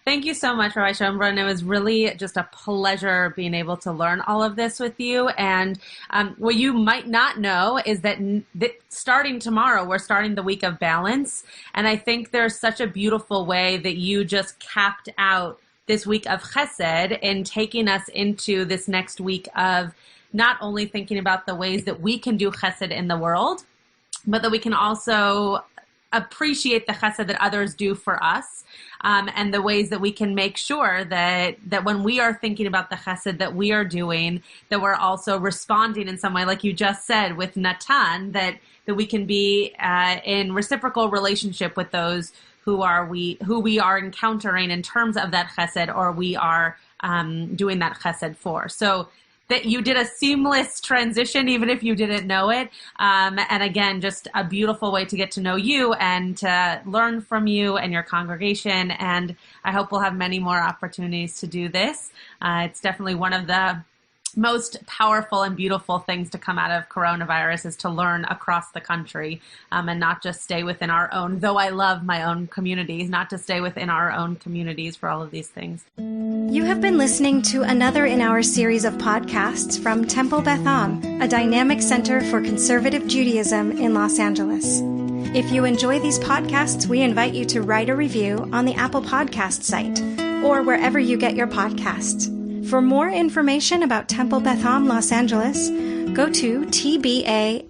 Thank you so much, Rabbi Schonbrun. It was really just a pleasure being able to learn all of this with you. And what you might not know is that starting tomorrow, we're starting the week of balance. And I think there's such a beautiful way that you just capped out this week of Chesed in taking us into this next week of not only thinking about the ways that we can do Chesed in the world, but that we can also appreciate the Chesed that others do for us, and the ways that we can make sure that when we are thinking about the Chesed that we are doing, that we're also responding in some way, like you just said with Natan, that we can be in reciprocal relationship with those who we are encountering in terms of that Chesed, or we are doing that Chesed for. So that you did a seamless transition, even if you didn't know it. And again, just a beautiful way to get to know you and to learn from you and your congregation. And I hope we'll have many more opportunities to do this. It's definitely one of the most powerful and beautiful things to come out of coronavirus is to learn across the country, and not just stay within our own, though I love my own communities, not to stay within our own communities for all of these things. You have been listening to another in our series of podcasts from Temple Beth Am, a dynamic center for conservative Judaism in Los Angeles. If you enjoy these podcasts, we invite you to write a review on the Apple Podcast site or wherever you get your podcasts. For more information about Temple Beth Am Los Angeles, go to tbala.org.